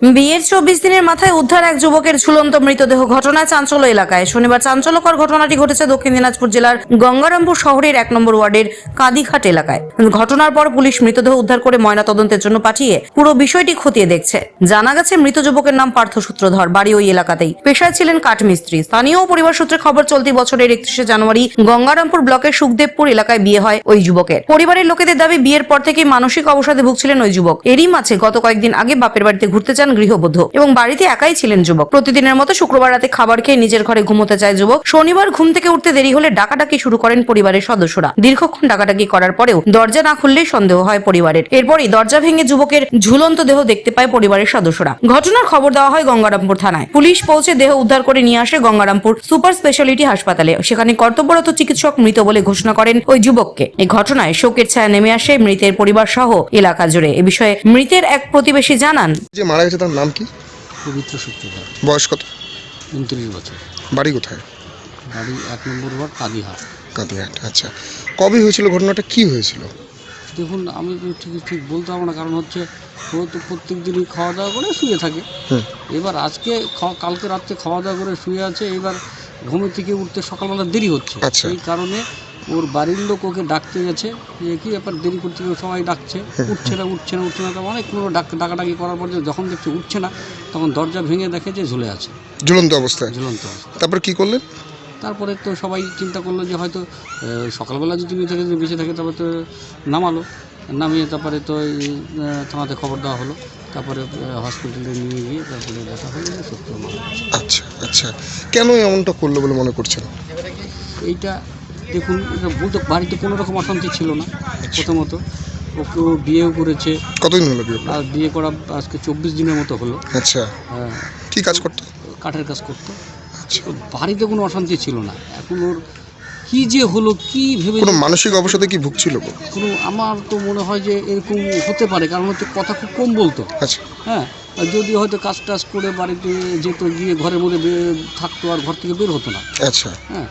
বিয়ের 24 দিনের মাথায় উদ্ধার এক যুবকের ঝুলন্ত মৃতদেহ। ঘটনায় চাঞ্চল্য এলাকায়। শনিবার চাঞ্চল্যকর ঘটনাটি ঘটেছে দক্ষিণ দিনাজপুর জেলার গঙ্গারামপুর শহরের 1 নম্বর ওয়ার্ডের কাদিঘাট এলাকায়। ঘটনার পর পুলিশ মৃতদেহ উদ্ধার করে ময়নাতদন্তের জন্য পাঠিয়ে পুরো বিষয়টি খতিয়ে দেখছে। জানা গেছে মৃত যুবকের নাম পার্থ সূত্রধর, বাড়ি ওই এলাকাতেই। পেশায় ছিলেন কাঠমিস্ত্রি। স্থানীয় পরিবার সূত্রে খবর, চলতি বছরের 31শে জানুয়ারি গঙ্গারামপুর ব্লকের সুখদেবপুর এলাকায় বিয়ে হয় ওই যুবকের। পরিবারের লোকেদের দাবি, বিয়ের পর থেকেই মানসিক অবসাদে ভুগছিলেন ওই যুবক। এরই মাঝে গত কয়েকদিন আগে বাপের বাড়িতে ঘুরতে যান গৃহবধূ এবং বাড়িতে একাই ছিলেন যুবক। প্রতিদিনের মতো শুক্রবার রাতে খাবার খেয়ে নিজের ঘরে ঘুমোতে যায় যুবক। শনিবার ঘুম থেকে উঠতে দেরি হলে ডাকাডাকি শুরু করেন পরিবারের সদস্যরা। দীর্ঘক্ষণ ডাকাডাকি করার পরেও দরজা না খুললেই সন্দেহ হয় পরিবারের। এরপরই দরজা ভেঙে যুবকের ঝুলন্ত দেহ দেখতে পায় পরিবারের সদস্যরা। ঘটনার খবর দেওয়া হয় গঙ্গারামপুর থানায়। পুলিশ পৌঁছে দেহ উদ্ধার করে নিয়ে আসে গঙ্গারামপুর সুপার স্পেশালিটি হাসপাতালে। সেখানে কর্তব্যরত চিকিৎসক মৃত বলে ঘোষণা করেন ওই যুবককে। এই ঘটনায় শোকের ছায়া নেমে আসে মৃতের পরিবার সহ এলাকা জুড়ে। এ বিষয়ে মৃতের এক প্রতিবেশী জানান, যে মারা গেছে তার নাম কি? পবিত্র সূত্রধর, বয়স কত? 29 বছর। বাড়ি কোথায়? বাড়ি 1 নম্বর ওয়ার্ড কাদিহাট। কাদিয়াট। আচ্ছা, কবে হয়েছিল ঘটনাটা, কি হয়েছিল? দেখুন, আমি তো ঠিক বলতে পারবো না, কারণ হচ্ছে ও তো প্রত্যেক দিনই খাওয়া দাওয়া করে শুয়ে থাকে। এবার আজকে কালকে রাত্রে খাওয়া দাওয়া করে শুয়ে আছে, এবার ঘুমের থেকে উঠতে সকালবেলা দেরি হচ্ছে। আচ্ছা। এই কারণে ওর বাড়ির লোক ওকে ডাকতে গেছে যে কি ব্যাপার, দেরি করতে গিয়ে সবাই ডাকছে, উঠছে না। তো অনেকগুলো ডাকাডাকি করার পর যখন দেখছে উঠছে না, তখন দরজা ভেঙে দেখে যে ঝুলে আছে, ঝুলন্ত অবস্থায়। ঝুলন্ত অবস্থা। তারপর কি করলেন? তারপরে তো সবাই চিন্তা করলো যে হয়তো সকালবেলা যদি বেঁচে থাকে তারপরে তো নামিয়ে তারপরে তো থানাতে খবর দেওয়া হলো। তারপরে হসপিটালে নিয়ে গিয়ে তারপরে দেখা হলো যে সত্য মারা গেছে। আচ্ছা আচ্ছা, কেন এমনটা করলো বলে মনে করছেন? এইটা দেখুন, এটা বলতে বাড়িতে কোনো রকম অশান্তি ছিল না। প্রথমত ওকে বিয়েও করেছে। কতদিন হলো বিয়ে? আর বিয়ে করা আজকে 24 দিনের মতো হলো। আচ্ছা, কি কাজ করতো? কাঠের কাজ করতো। আচ্ছা, তো বাড়িতে কোনো অশান্তি ছিল না। এখন ওর কী যে হলো, কি ভেবে কোনো মানসিক অবসাদে কি ভুগছিল? কোনো, আমার তো মনে হয় যে এরকম হতে পারে, কারণ হচ্ছে কথা খুব কম বলতো। আচ্ছা, হ্যাঁ, যদি হয়তো কাজ টাজ করে বাড়িতে যেত, গিয়ে ঘরের মধ্যে থাকতো, আর ঘর থেকে বের হতো না। আচ্ছা, হ্যাঁ,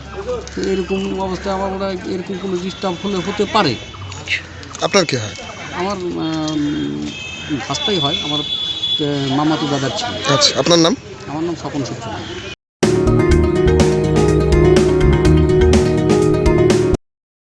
তো এরকম অবস্থায় আমার মনে হয় এরকম কোনো ডিস্টার্ব হলে হতে পারে। আপনার কি হয়? আমার ফার্স্টটাই হয়, আমার মামাতো দাদার ছেলে। আচ্ছা, আপনার নাম? আমার নাম স্বপন সূত্রধর।